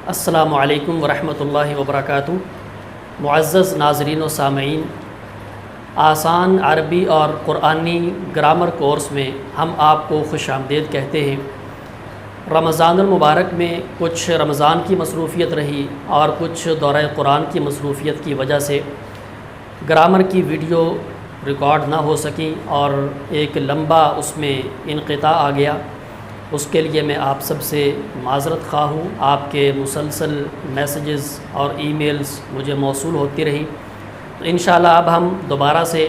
السلام علیکم ورحمۃ اللہ وبرکاتہ۔ معزز ناظرین و سامعین، آسان عربی اور قرآنی گرامر کورس میں ہم آپ کو خوش آمدید کہتے ہیں۔ رمضان المبارک میں کچھ رمضان کی مصروفیت رہی اور کچھ دورہ قرآن کی مصروفیت کی وجہ سے گرامر کی ویڈیو ریکارڈ نہ ہو سکی اور ایک لمبا اس میں انقطاع آ گیا۔ اس کے لیے میں آپ سب سے معذرت خواہ ہوں۔ آپ کے مسلسل میسیجز اور ای میلز مجھے موصول ہوتی رہی، تو انشاءاللہ اب ہم دوبارہ سے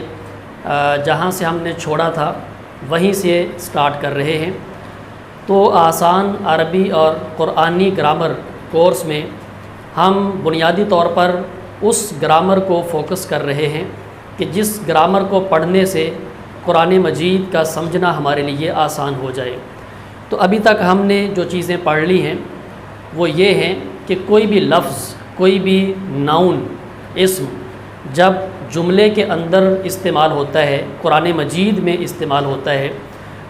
جہاں سے ہم نے چھوڑا تھا وہیں سے سٹارٹ کر رہے ہیں۔ تو آسان عربی اور قرآنی گرامر کورس میں ہم بنیادی طور پر اس گرامر کو فوکس کر رہے ہیں کہ جس گرامر کو پڑھنے سے قرآن مجید کا سمجھنا ہمارے لیے آسان ہو جائے۔ تو ابھی تک ہم نے جو چیزیں پڑھ لی ہیں وہ یہ ہیں کہ کوئی بھی لفظ، کوئی بھی ناؤن، اسم جب جملے کے اندر استعمال ہوتا ہے، قرآن مجید میں استعمال ہوتا ہے،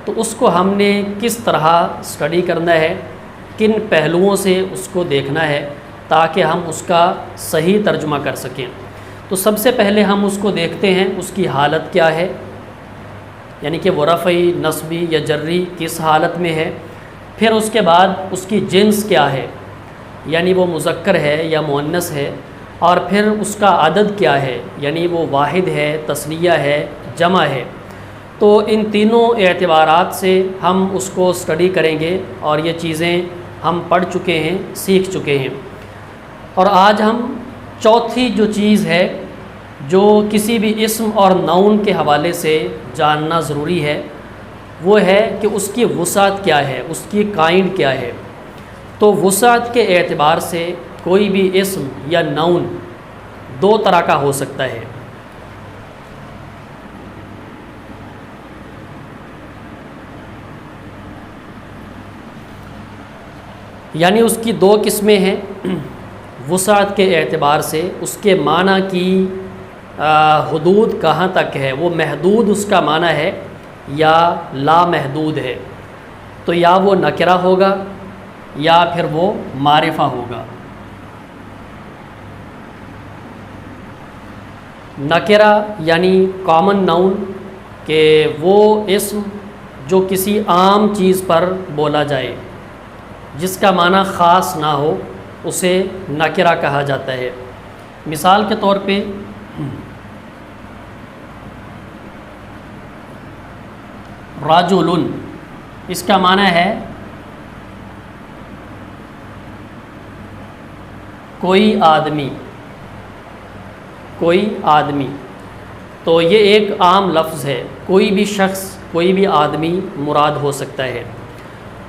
تو اس کو ہم نے کس طرح اسٹڈی کرنا ہے، کن پہلوؤں سے اس کو دیکھنا ہے تاکہ ہم اس کا صحیح ترجمہ کر سکیں۔ تو سب سے پہلے ہم اس کو دیکھتے ہیں اس کی حالت کیا ہے، یعنی کہ وہ رفعی، نصبی یا جری کس حالت میں ہے۔ پھر اس کے بعد اس کی جنس کیا ہے، یعنی وہ مذکر ہے یا مؤنث ہے، اور پھر اس کا عدد کیا ہے، یعنی وہ واحد ہے، تثنیہ ہے، جمع ہے۔ تو ان تینوں اعتبارات سے ہم اس کو اسٹڈی کریں گے اور یہ چیزیں ہم پڑھ چکے ہیں، سیکھ چکے ہیں۔ اور آج ہم چوتھی جو چیز ہے جو کسی بھی اسم اور نون کے حوالے سے جاننا ضروری ہے، وہ ہے کہ اس کی وسعت کیا ہے، اس کی کائنڈ کیا ہے۔ تو وسعت کے اعتبار سے کوئی بھی اسم یا نون دو طرح کا ہو سکتا ہے۔ یعنی اس کی دو قسمیں ہیں وسعت کے اعتبار سے، اس کے معنی کی حدود کہاں تک ہے، وہ محدود اس کا معنی ہے یا لامحدود ہے۔ تو یا وہ نکرہ ہوگا یا پھر وہ معرفہ ہوگا۔ نکرہ یعنی کامن ناؤن، کہ وہ اسم جو کسی عام چیز پر بولا جائے، جس کا معنی خاص نہ ہو، اسے نکرہ کہا جاتا ہے۔ مثال کے طور پہ رجل، اس کا معنی ہے کوئی آدمی، کوئی آدمی۔ تو یہ ایک عام لفظ ہے، کوئی بھی شخص، کوئی بھی آدمی مراد ہو سکتا ہے۔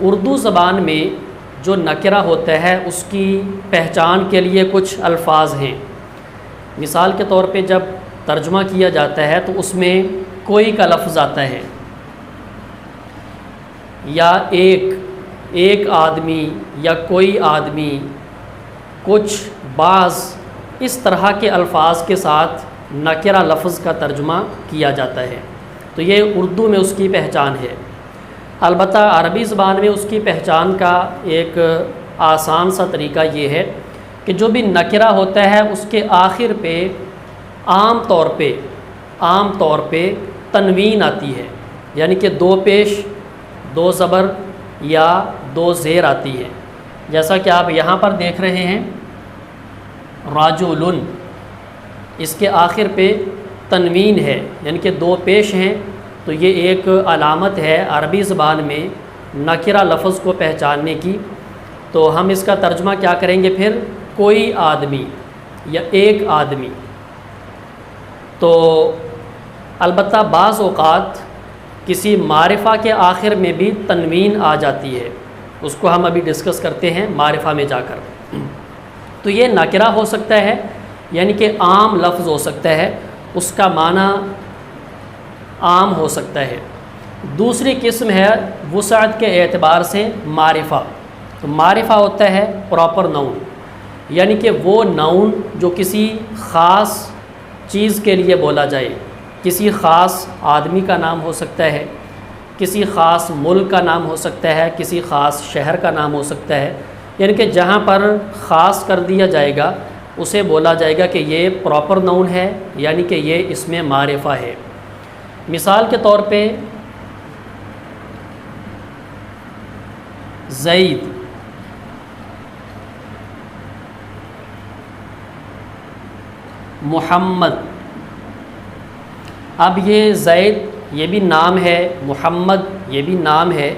اردو زبان میں جو نکرہ ہوتا ہے اس کی پہچان کے لیے کچھ الفاظ ہیں۔ مثال کے طور پہ جب ترجمہ کیا جاتا ہے تو اس میں کوئی کا لفظ آتا ہے، یا ایک آدمی یا کوئی آدمی، کچھ، بعض، اس طرح کے الفاظ کے ساتھ نکرہ لفظ کا ترجمہ کیا جاتا ہے۔ تو یہ اردو میں اس کی پہچان ہے۔ البتہ عربی زبان میں اس کی پہچان کا ایک آسان سا طریقہ یہ ہے کہ جو بھی نکرہ ہوتا ہے اس کے آخر پہ عام طور پہ تنوین آتی ہے، یعنی کہ دو پیش، دو زبر یا دو زیر آتی ہے۔ جیسا کہ آپ یہاں پر دیکھ رہے ہیں رجل، اس کے آخر پہ تنوین ہے، یعنی کہ دو پیش ہیں۔ تو یہ ایک علامت ہے عربی زبان میں نکرہ لفظ کو پہچاننے کی۔ تو ہم اس کا ترجمہ کیا کریں گے پھر؟ کوئی آدمی یا ایک آدمی۔ تو البتہ بعض اوقات کسی معرفہ کے آخر میں بھی تنوین آ جاتی ہے، اس کو ہم ابھی ڈسکس کرتے ہیں معرفہ میں جا کر۔ تو یہ نکرہ ہو سکتا ہے، یعنی کہ عام لفظ ہو سکتا ہے، اس کا معنی عام ہو سکتا ہے۔ دوسری قسم ہے وسعت کے اعتبار سے معرفہ۔ تو معرفہ ہوتا ہے پراپر ناؤن، یعنی کہ وہ ناؤن جو کسی خاص چیز کے لیے بولا جائے، کسی خاص آدمی کا نام ہو سکتا ہے، کسی خاص ملک کا نام ہو سکتا ہے، کسی خاص شہر کا نام ہو سکتا ہے، یعنی کہ جہاں پر خاص کر دیا جائے گا اسے بولا جائے گا کہ یہ پراپر ناؤن ہے، یعنی کہ یہ اسم معرفہ ہے۔ مثال کے طور پہ زید، محمد۔ اب یہ زید یہ بھی نام ہے، محمد یہ بھی نام ہے،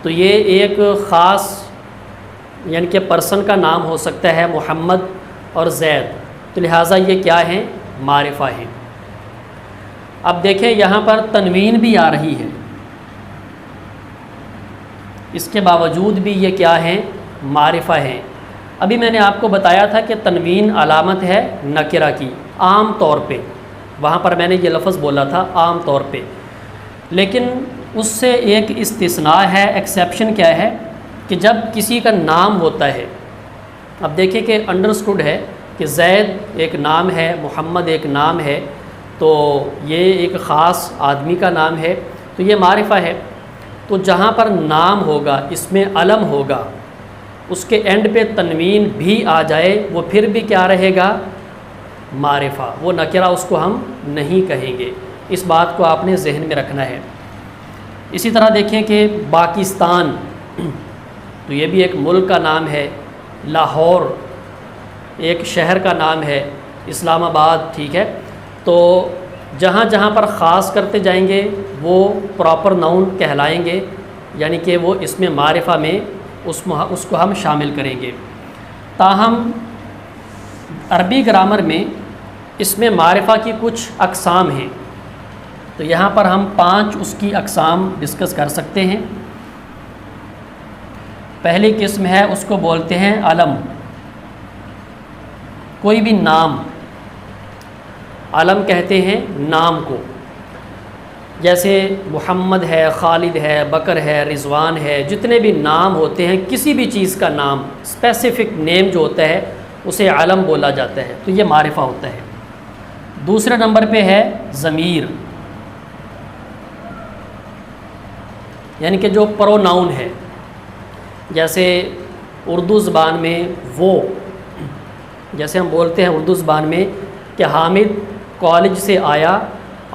تو یہ ایک خاص یعنی کہ پرسن کا نام ہو سکتا ہے محمد اور زید، تو لہٰذا یہ کیا ہیں؟ معرفہ ہیں۔ اب دیکھیں یہاں پر تنوین بھی آ رہی ہے، اس کے باوجود بھی یہ کیا ہیں؟ معرفہ ہیں۔ ابھی میں نے آپ کو بتایا تھا کہ تنوین علامت ہے نکرہ کی عام طور پہ، وہاں پر میں نے یہ لفظ بولا تھا عام طور پہ، لیکن اس سے ایک استثناء ہے، ایکسیپشن کیا ہے کہ جب کسی کا نام ہوتا ہے۔ اب دیکھیں کہ انڈرسٹوڈ ہے کہ زید ایک نام ہے، محمد ایک نام ہے، تو یہ ایک خاص آدمی کا نام ہے، تو یہ معرفہ ہے۔ تو جہاں پر نام ہوگا، اس میں علم ہوگا، اس کے اینڈ پہ تنوین بھی آ جائے، وہ پھر بھی کیا رہے گا؟ معرفہ، وہ نکرہ اس کو ہم نہیں کہیں گے۔ اس بات کو آپ نے ذہن میں رکھنا ہے۔ اسی طرح دیکھیں کہ پاکستان، تو یہ بھی ایک ملک کا نام ہے، لاہور ایک شہر کا نام ہے، اسلام آباد، ٹھیک ہے۔ تو جہاں جہاں پر خاص کرتے جائیں گے وہ پراپر ناؤن کہلائیں گے، یعنی کہ وہ اس میں معرفہ میں اس کو ہم شامل کریں گے۔ تاہم عربی گرامر میں اس میں معرفہ کی کچھ اقسام ہیں، تو یہاں پر ہم 5 اس کی اقسام ڈسکس کر سکتے ہیں۔ پہلی قسم ہے، اس کو بولتے ہیں علم۔ کوئی بھی نام، علم کہتے ہیں نام کو، جیسے محمد ہے، خالد ہے، بکر ہے، رضوان ہے، جتنے بھی نام ہوتے ہیں، کسی بھی چیز کا نام، اسپیسیفک نیم جو ہوتا ہے اسے علم بولا جاتا ہے، تو یہ معرفہ ہوتا ہے۔ دوسرے نمبر پہ ہے ضمیر، یعنی کہ جو پروناؤن ہے، جیسے اردو زبان میں وہ، جیسے ہم بولتے ہیں اردو زبان میں کہ حامد کالج سے آیا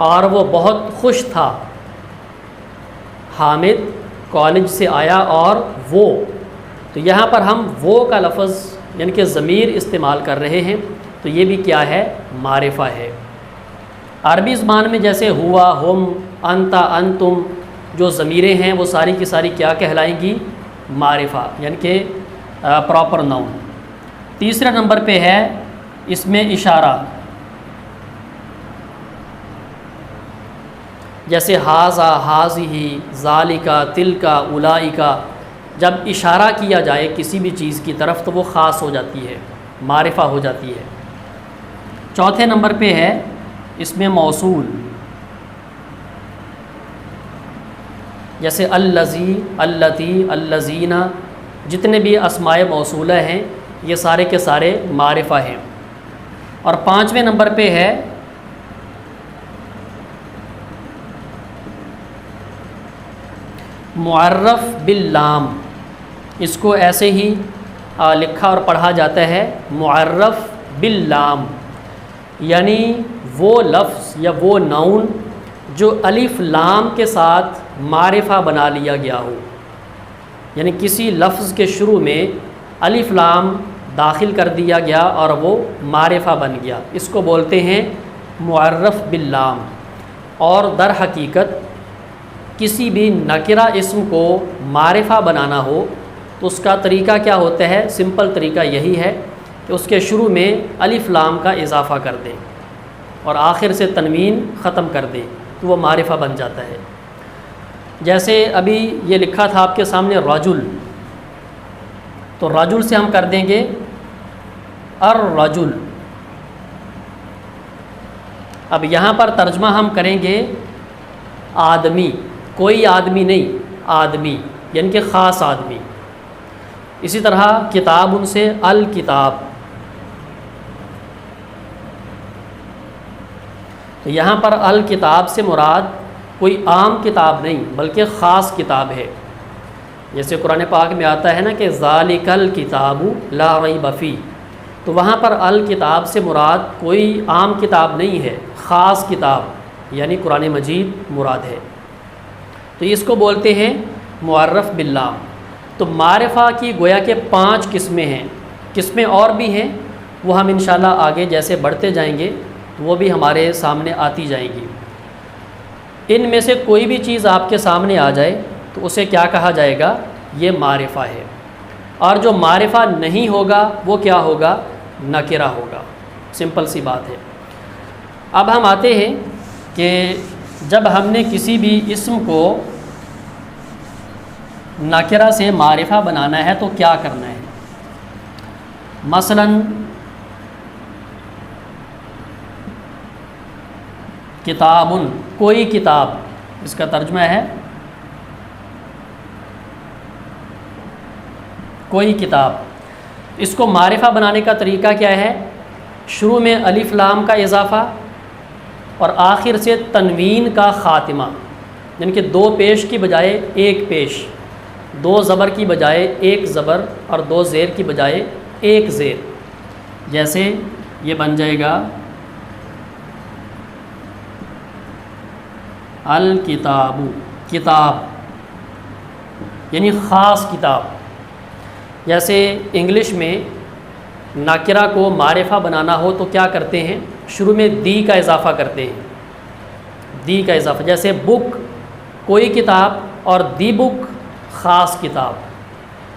اور وہ بہت خوش تھا، حامد کالج سے آیا اور وہ، تو یہاں پر ہم وہ کا لفظ یعنی کہ ضمیر استعمال کر رہے ہیں، تو یہ بھی کیا ہے؟ معرفہ ہے۔ عربی زبان میں جیسے ہوا، ہم، انتا، انتم، جو ضمیریں ہیں وہ ساری کی ساری کیا کہلائیں گی؟ معرفہ، یعنی کہ پراپر ناؤن۔ تیسرے نمبر پہ ہے اس میں اشارہ، جیسے ہاذا، ہاذہ، ذالکا، تلکا، اولئکا، جب اشارہ کیا جائے کسی بھی چیز کی طرف تو وہ خاص ہو جاتی ہے، معرفہ ہو جاتی ہے۔ چوتھے نمبر پہ ہے اس میں موصول، جیسے الذی، اللتی، الذین، جتنے بھی اسماء موصولہ ہیں یہ سارے کے سارے معرفہ ہیں۔ اور پانچویں نمبر پہ ہے معرف باللام، اس کو ایسے ہی لکھا اور پڑھا جاتا ہے معرف باللام، یعنی وہ لفظ یا وہ ناؤن جو الف لام کے ساتھ معرفہ بنا لیا گیا ہو، یعنی کسی لفظ کے شروع میں الف لام داخل کر دیا گیا اور وہ معرفہ بن گیا، اس کو بولتے ہیں معرف باللام۔ اور در حقیقت کسی بھی نکرہ اسم کو معرفہ بنانا ہو تو اس کا طریقہ کیا ہوتا ہے؟ سمپل طریقہ یہی ہے کہ اس کے شروع میں الف لام کا اضافہ کر دیں اور آخر سے تنوین ختم کر دیں تو وہ معرفہ بن جاتا ہے۔ جیسے ابھی یہ لکھا تھا آپ کے سامنے رجل، تو رجل سے ہم کر دیں گے الرجل۔ اب یہاں پر ترجمہ ہم کریں گے آدمی، کوئی آدمی نہیں، آدمی یعنی کہ خاص آدمی۔ اسی طرح کتاب ان سے الکتاب، تو یہاں پر الکتاب سے مراد کوئی عام کتاب نہیں بلکہ خاص کتاب ہے۔ جیسے قرآن پاک میں آتا ہے نا کہ ذالک الکتاب لا ریب فیہ، تو وہاں پر الکتاب سے مراد کوئی عام کتاب نہیں ہے، خاص کتاب یعنی قرآن مجید مراد ہے۔ تو اس کو بولتے ہیں معرف باللام۔ تو معرفہ کی گویا کہ 5 قسمیں ہیں، قسمیں اور بھی ہیں، وہ ہم انشاءاللہ آگے جیسے بڑھتے جائیں گے تو وہ بھی ہمارے سامنے آتی جائیں گی۔ ان میں سے کوئی بھی چیز آپ کے سامنے آ جائے تو اسے کیا کہا جائے گا؟ یہ معرفہ ہے۔ اور جو معرفہ نہیں ہوگا وہ کیا ہوگا؟ نکرہ ہوگا۔ سمپل سی بات ہے۔ اب ہم آتے ہیں کہ جب ہم نے کسی بھی اسم کو نکرہ سے معرفہ بنانا ہے تو کیا کرنا ہے؟ مثلا کتاب، کوئی کتاب، اس کا ترجمہ ہے کوئی کتاب۔ اس کو معرفہ بنانے کا طریقہ کیا ہے؟ شروع میں الف لام کا اضافہ اور آخر سے تنوین کا خاتمہ، یعنی کہ 2 پیش کی بجائے 1 پیش، 2 زبر کی بجائے 1 زبر اور 2 زیر کی بجائے 1 زیر۔ جیسے یہ بن جائے گا الکتاب، کتاب یعنی خاص کتاب۔ جیسے انگلش میں ناکرہ کو معرفہ بنانا ہو تو کیا کرتے ہیں؟ شروع میں دی کا اضافہ کرتے ہیں، دی کا اضافہ، جیسے بک کوئی کتاب اور دی بک خاص کتاب۔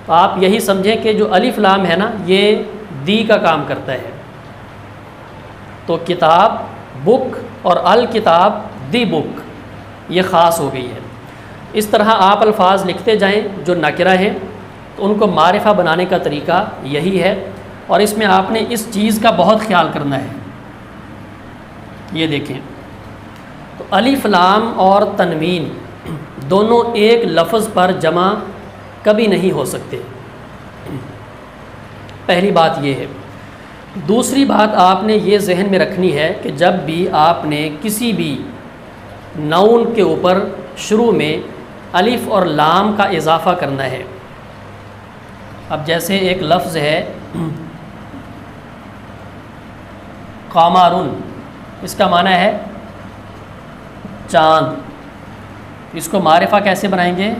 تو آپ یہی سمجھیں کہ جو الف لام ہے نا یہ دی کا کام کرتا ہے، تو کتاب بک اور الکتاب دی بک یہ خاص ہو گئی ہے۔ اس طرح آپ الفاظ لکھتے جائیں جو نکرہ ہیں تو ان کو معرفہ بنانے کا طریقہ یہی ہے، اور اس میں آپ نے اس چیز کا بہت خیال کرنا ہے۔ یہ دیکھیں تو الف لام اور تنوین دونوں ایک لفظ پر جمع کبھی نہیں ہو سکتے، پہلی بات یہ ہے۔ دوسری بات آپ نے یہ ذہن میں رکھنی ہے کہ جب بھی آپ نے کسی بھی نون کے اوپر شروع میں الف اور لام کا اضافہ کرنا ہے، اب جیسے ایک لفظ ہے قمرن، اس کا معنی ہے چاند، اس کو معرفہ کیسے بنائیں گے؟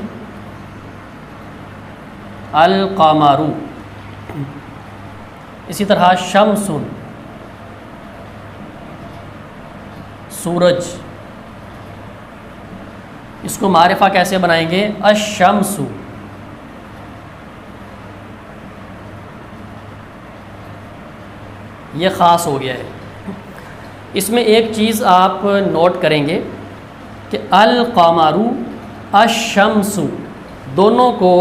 القمر۔ اسی طرح شمس، سورج، اس کو معرفہ کیسے بنائیں گے؟ الشمس۔ یہ خاص ہو گیا ہے۔ اس میں ایک چیز آپ نوٹ کریں گے کہ القمر، الشمس، دونوں کو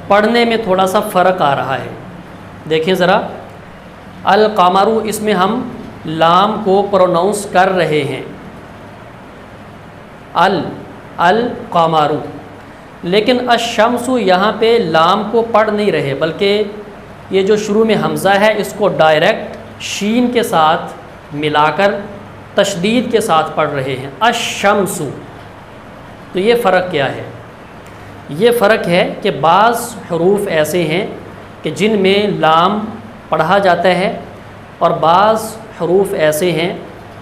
پڑھنے میں تھوڑا سا فرق آ رہا ہے۔ دیکھیں ذرا، القمر اس میں ہم لام کو پروناؤنس کر رہے ہیں، القمر، لیکن الشمس یہاں پہ لام کو پڑھ نہیں رہے، بلکہ یہ جو شروع میں حمزہ ہے اس کو ڈائریکٹ شین کے ساتھ ملا کر تشدید کے ساتھ پڑھ رہے ہیں، الشمس۔ تو یہ فرق کیا ہے؟ یہ فرق ہے کہ بعض حروف ایسے ہیں کہ جن میں لام پڑھا جاتا ہے، اور بعض حروف ایسے ہیں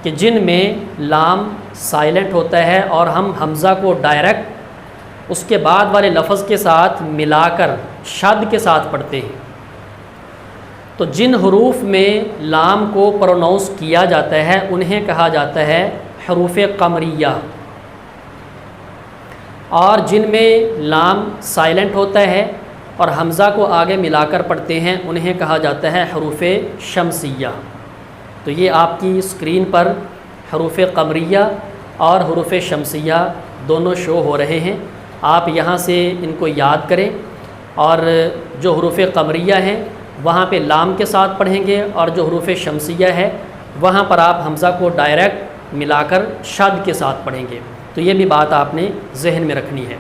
کہ جن میں لام سائلنٹ ہوتا ہے اور ہم حمزہ کو ڈائریکٹ اس کے بعد والے لفظ کے ساتھ ملا کر شد کے ساتھ پڑھتے ہیں۔ تو جن حروف میں لام کو پروناؤنس کیا جاتا ہے انہیں کہا جاتا ہے حروف قمریہ، اور جن میں لام سائلنٹ ہوتا ہے اور حمزہ کو آگے ملا کر پڑھتے ہیں انہیں کہا جاتا ہے حروف شمسیہ۔ تو یہ آپ کی اسکرین پر حروف قمریہ اور حروف شمسیہ دونوں شو ہو رہے ہیں، آپ یہاں سے ان کو یاد کریں، اور جو حروف قمریہ ہیں وہاں پہ لام کے ساتھ پڑھیں گے، اور جو حروف شمسیہ ہے وہاں پر آپ حمزہ کو ڈائریکٹ ملا کر شد کے ساتھ پڑھیں گے۔ تو یہ بھی بات آپ نے ذہن میں رکھنی ہے۔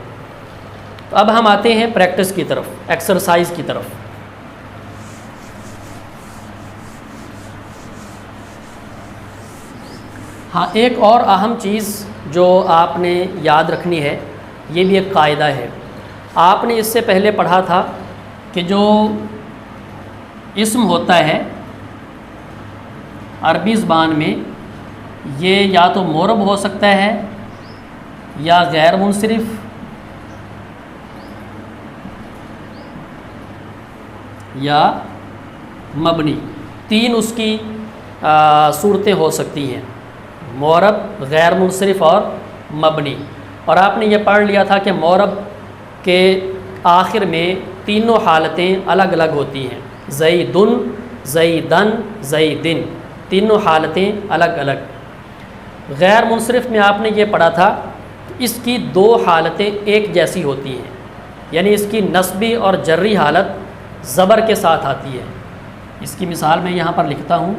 تو اب ہم آتے ہیں پریکٹس کی طرف، ایکسرسائز کی طرف۔ ہاں، ایک اور اہم چیز جو آپ نے یاد رکھنی ہے، یہ بھی ایک قاعدہ ہے آپ نے اس سے پہلے پڑھا تھا کہ جو اسم ہوتا ہے عربی زبان میں یہ یا تو معرب ہو سکتا ہے یا غیر منصرف یا مبنی، تین اس کی صورتیں ہو سکتی ہیں، معرب، غیر منصرف اور مبنی۔ اور آپ نے یہ پڑھ لیا تھا کہ معرب کے آخر میں تینوں حالتیں الگ الگ ہوتی ہیں، زیدن، زیدن، زیدن، تینوں حالتیں الگ الگ۔ غیر منصرف میں آپ نے یہ پڑھا تھا کہ اس کی دو حالتیں ایک جیسی ہوتی ہیں، یعنی اس کی نصبی اور جری حالت زبر کے ساتھ آتی ہے۔ اس کی مثال میں یہاں پر لکھتا ہوں،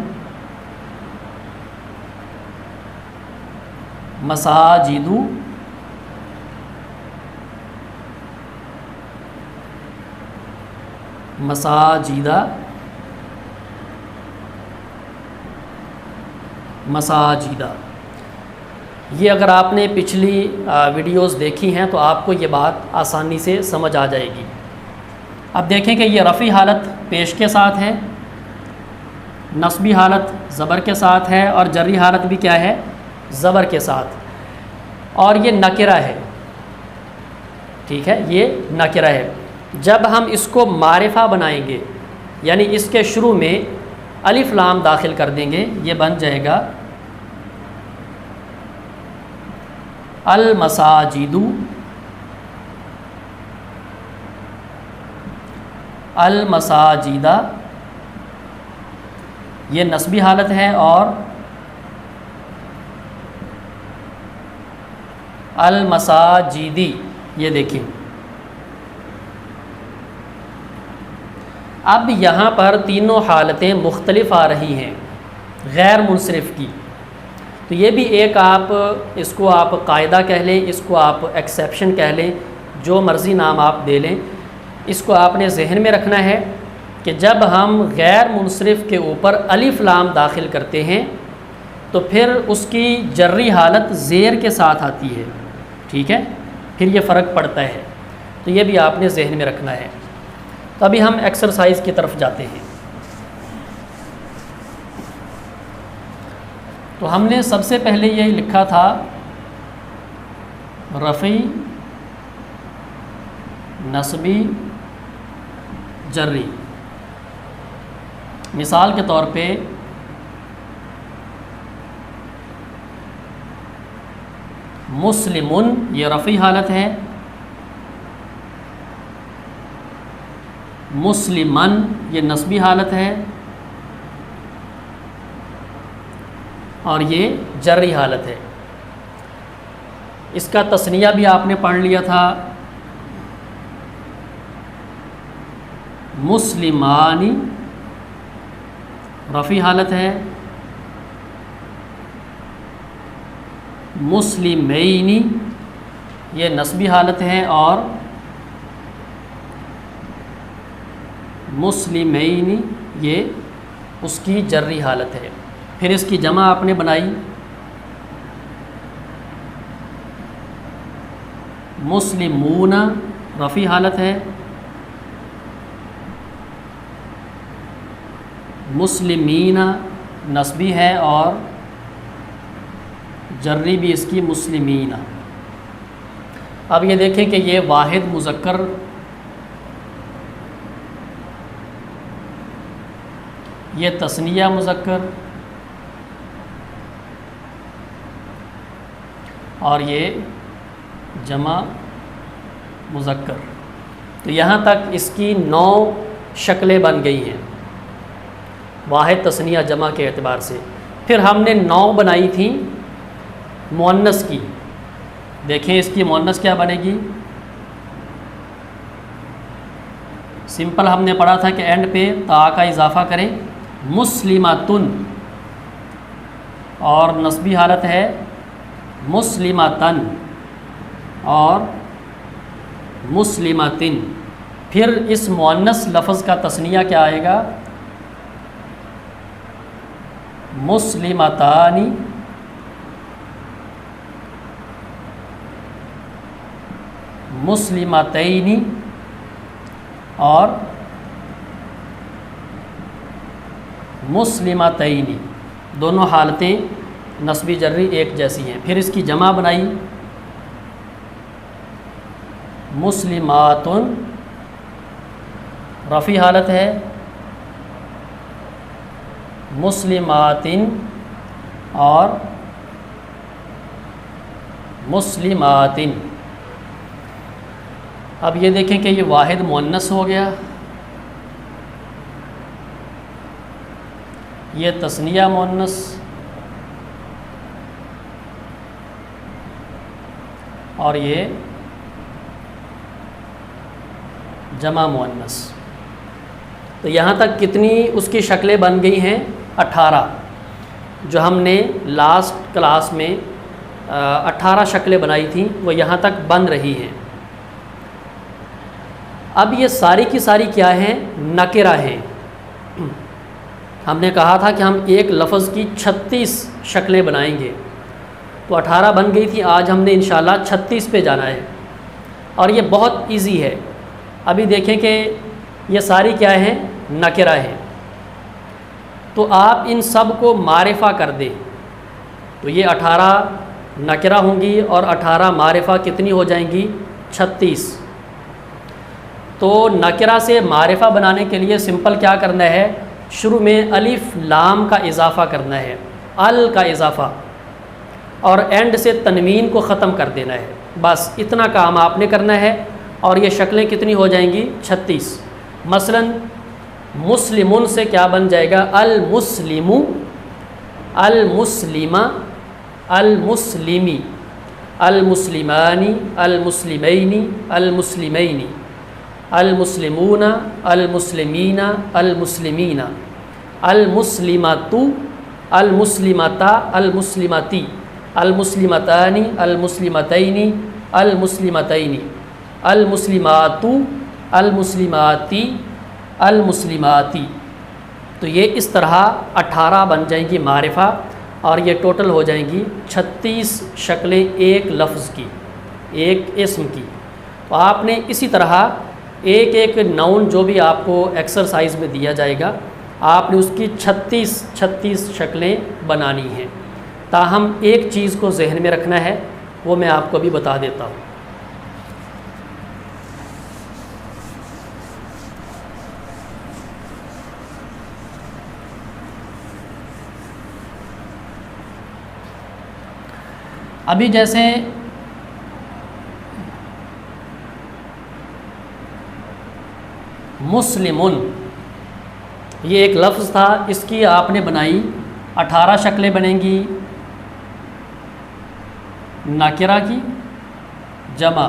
مساجدو، مساجدہ، مساجدہ۔ یہ اگر آپ نے پچھلی ویڈیوز دیکھی ہیں تو آپ کو یہ بات آسانی سے سمجھ آ جائے گی۔ اب دیکھیں کہ یہ رفعی حالت پیش کے ساتھ ہے، نصبی حالت زبر کے ساتھ ہے، اور جری حالت بھی کیا ہے؟ زبر کے ساتھ، اور یہ نکرہ ہے، ٹھیک ہے، یہ نکرہ ہے۔ جب ہم اس کو معرفہ بنائیں گے، یعنی اس کے شروع میں الف لام داخل کر دیں گے، یہ بن جائے گا المساجد، المساجدہ، یہ نصبی حالت ہے، اور المساجدی، یہ دیکھیں۔ اب یہاں پر تینوں حالتیں مختلف آ رہی ہیں غیر منصرف کی، تو یہ بھی ایک آپ اس کو آپ قاعدہ کہہ لیں، اس کو آپ ایکسیپشن کہہ لیں، جو مرضی نام آپ دے لیں، اس کو آپ نے ذہن میں رکھنا ہے کہ جب ہم غیر منصرف کے اوپر الف لام داخل کرتے ہیں تو پھر اس کی جری حالت زیر کے ساتھ آتی ہے، ٹھیک ہے، پھر یہ فرق پڑتا ہے، تو یہ بھی آپ نے ذہن میں رکھنا ہے۔ تو ابھی ہم ایکسرسائز کی طرف جاتے ہیں۔ تو ہم نے سب سے پہلے یہ لکھا تھا رفعی، نصبی، جری۔ مثال کے طور پہ مسلمن، یہ رفعی حالت ہے، مسلمن، یہ نصبی حالت ہے، اور یہ جری حالت ہے۔ اس کا تثنیہ بھی آپ نے پڑھ لیا تھا، مسلمانی، رفعی حالت ہے، مسلمینی، یہ نصبی حالت ہے، اور مسلمینی، یہ اس کی جری حالت ہے۔ پھر اس کی جمع آپ نے بنائی، مسلمون، رفعی حالت ہے، مسلمین، نصبی ہے، اور جری بھی اس کی مسلمین۔ اب یہ دیکھیں کہ یہ واحد مذکر، یہ تثنیہ مذکر، اور یہ جمع مذکر، تو یہاں تک اس کی 9 شکلیں بن گئی ہیں واحد، تثنیہ، جمع کے اعتبار سے۔ پھر ہم نے 9 بنائی تھیں مؤنث کی، دیکھیں اس کی مؤنث کیا بنے گی۔ سمپل ہم نے پڑھا تھا کہ اینڈ پہ تا کا اضافہ کریں، مسلماتن، اور نصبی حالت ہے مسلماتن اور مسلماتن۔ پھر اس مؤنث لفظ کا تثنیہ کیا آئے گا، مسلمتانی، مسلمتین اور مسلمتین، دونوں حالتیں نصبی جری ایک جیسی ہیں۔ پھر اس کی جمع بنائی مسلمات، رفع حالت ہے، مسلمات اور مسلمات۔ اب یہ دیکھیں کہ یہ واحد مؤنث ہو گیا، یہ تثنیہ مؤنث، اور یہ جمع مؤنث۔ تو یہاں تک کتنی اس کی شکلیں بن گئی ہیں؟ 18، جو ہم نے لاسٹ کلاس میں 18 شکلیں بنائی تھیں وہ یہاں تک بن رہی ہیں۔ اب یہ ساری کی ساری کیا ہیں؟ نکرہ ہیں۔ ہم نے کہا تھا کہ ہم ایک لفظ کی 36 شکلیں بنائیں گے، تو 18 بن گئی تھی، آج ہم نے انشاءاللہ 36 پہ جانا ہے، اور یہ بہت ایزی ہے۔ ابھی دیکھیں کہ یہ ساری کیا ہیں؟ نکرہ ہیں۔ تو آپ ان سب کو معرفہ کر دیں تو یہ 18 نکرہ ہوں گی اور 18 معرفہ کتنی ہو جائیں گی؟ 36۔ تو نکرہ سے معرفہ بنانے کے لیے سمپل کیا کرنا ہے؟ شروع میں الف لام کا اضافہ کرنا ہے، ال کا اضافہ، اور اینڈ سے تنوین کو ختم کر دینا ہے، بس اتنا کام آپ نے کرنا ہے، اور یہ شکلیں کتنی ہو جائیں گی؟ 36۔ مثلا مسلمون سے کیا بن جائے گا؟ المسلم، المسلمہ، المسلمی، المسلمانی، المسلمین، المسلمین، المسلمون، المسلمین، المسلمین، المسلمۃ، المسلمتا، المسلمتی، المسلمتان، المسلمتین، المسلمتین، المسلمات، المسلماتی، المسلماتی۔ تو یہ اس طرح 18 بن جائیں گی معرفہ، اور یہ ٹوٹل ہو جائیں گی 36 شکلیں ایک لفظ کی، ایک اسم کی۔ تو آپ نے اسی طرح ایک ایک ناؤن جو بھی آپ کو ایکسرسائز میں دیا جائے گا، آپ نے اس کی 36 شکلیں بنانی ہیں۔ تاہم ایک چیز کو ذہن میں رکھنا ہے، وہ میں آپ کو ابھی بتا دیتا ہوں۔ ابھی جیسے مسلمون، یہ ایک لفظ تھا، اس کی آپ نے بنائی 18 شکلیں بنیں گی، نکرہ کی، جمع،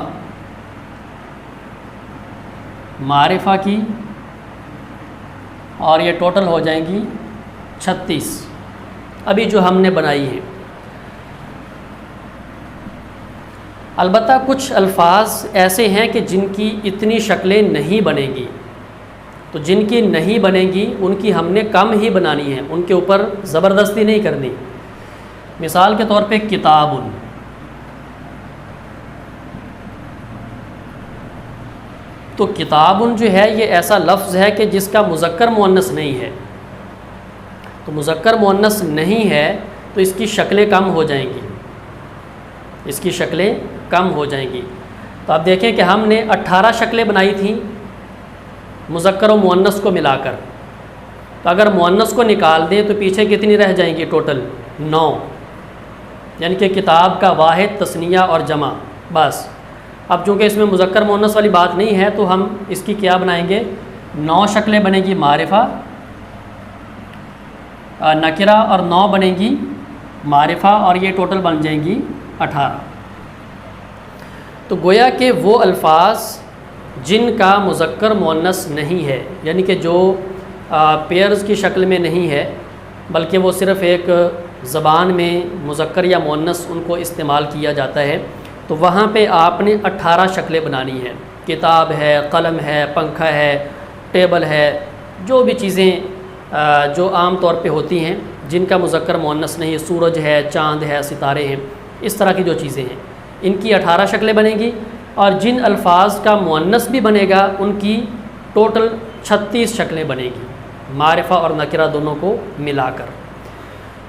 معرفہ کی، اور یہ ٹوٹل ہو جائیں گی 36 ابھی جو ہم نے بنائی ہے۔ البتہ کچھ الفاظ ایسے ہیں کہ جن کی اتنی شکلیں نہیں بنیں گی، تو جن کی نہیں بنیں گی ان کی ہم نے کم ہی بنانی ہے، ان کے اوپر زبردستی نہیں کرنی۔ مثال کے طور پہ کتاب، تو کتاب جو ہے یہ ایسا لفظ ہے کہ جس کا مذکر مؤنث نہیں ہے، تو مذکر مؤنث نہیں ہے تو اس کی شکلیں کم ہو جائیں گی، اس کی شکلیں کم ہو جائیں گی۔ تو آپ دیکھیں کہ ہم نے 18 شکلیں بنائی تھیں مذکر و مؤنث کو ملا کر، تو اگر مؤنث کو نکال دیں تو پیچھے کتنی رہ جائیں گی؟ ٹوٹل 9، یعنی کہ کتاب کا واحد، تثنیہ اور جمع، بس۔ اب چونکہ اس میں مذکر مؤنث والی بات نہیں ہے تو ہم اس کی کیا بنائیں گے؟ 9 شکلیں بنے گی معرفہ، نکرہ، اور 9 بنے گی معرفہ، اور یہ ٹوٹل بن جائیں گی 18۔ تو گویا کہ وہ الفاظ جن کا مذکر مؤنث نہیں ہے، یعنی کہ جو پیئرز کی شکل میں نہیں ہے، بلکہ وہ صرف ایک زبان میں مذکر یا مؤنث ان کو استعمال کیا جاتا ہے، تو وہاں پہ آپ نے 18 شکلیں بنانی ہیں۔ کتاب ہے، قلم ہے، پنکھا ہے، ٹیبل ہے، جو بھی چیزیں جو عام طور پہ ہوتی ہیں جن کا مذکر مؤنث نہیں، سورج ہے، چاند ہے، ستارے ہیں، اس طرح کی جو چیزیں ہیں، ان کی 18 شکلیں بنیں گی۔ اور جن الفاظ کا مؤنث بھی بنے گا ان کی ٹوٹل 36 شکلیں بنے گی، معرفہ اور نکرہ دونوں کو ملا کر۔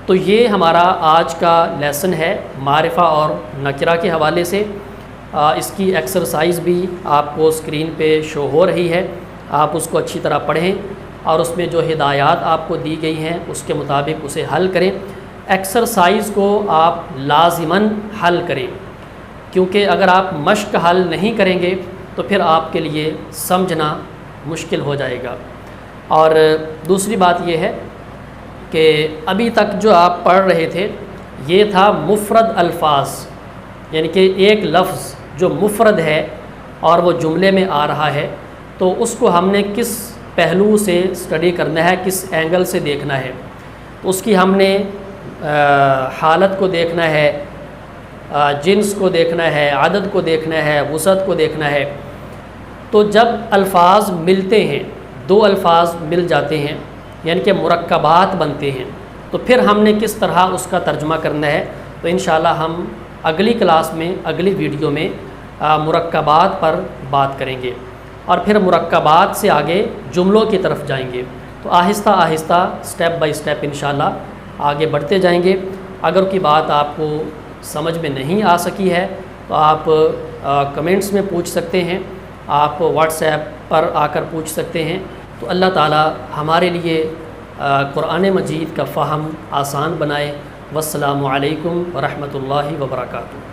تو یہ ہمارا آج کا لیسن ہے معرفہ اور نکرہ کے حوالے سے۔ اس کی ایکسرسائز بھی آپ کو اسکرین پہ شو ہو رہی ہے، آپ اس کو اچھی طرح پڑھیں اور اس میں جو ہدایات آپ کو دی گئی ہیں اس کے مطابق اسے حل کریں۔ ایکسرسائز کو آپ لازماً حل کریں، کیونکہ اگر آپ مشق حل نہیں کریں گے تو پھر آپ کے لیے سمجھنا مشکل ہو جائے گا۔ اور دوسری بات یہ ہے کہ ابھی تک جو آپ پڑھ رہے تھے یہ تھا مفرد الفاظ، یعنی کہ ایک لفظ جو مفرد ہے اور وہ جملے میں آ رہا ہے تو اس کو ہم نے کس پہلو سے اسٹڈی کرنا ہے، کس اینگل سے دیکھنا ہے۔ تو اس کی ہم نے حالت کو دیکھنا ہے، جنس کو دیکھنا ہے، عدد کو دیکھنا ہے، وسعت کو دیکھنا ہے۔ تو جب الفاظ ملتے ہیں، دو الفاظ مل جاتے ہیں یعنی کہ مرکبات بنتے ہیں، تو پھر ہم نے کس طرح اس کا ترجمہ کرنا ہے۔ تو انشاءاللہ ہم اگلی کلاس میں، اگلی ویڈیو میں مرکبات پر بات کریں گے اور پھر مرکبات سے آگے جملوں کی طرف جائیں گے۔ تو آہستہ آہستہ سٹیپ بائی سٹیپ انشاءاللہ آگے بڑھتے جائیں گے۔ اگر کوئی بات آپ کو سمجھ میں نہیں آ سکی ہے تو آپ کمنٹس میں پوچھ سکتے ہیں، آپ واٹس ایپ پر آ کر پوچھ سکتے ہیں۔ تو اللہ تعالی ہمارے لیے قرآن مجید کا فہم آسان بنائے۔ والسلام علیکم ورحمۃ اللہ وبرکاتہ۔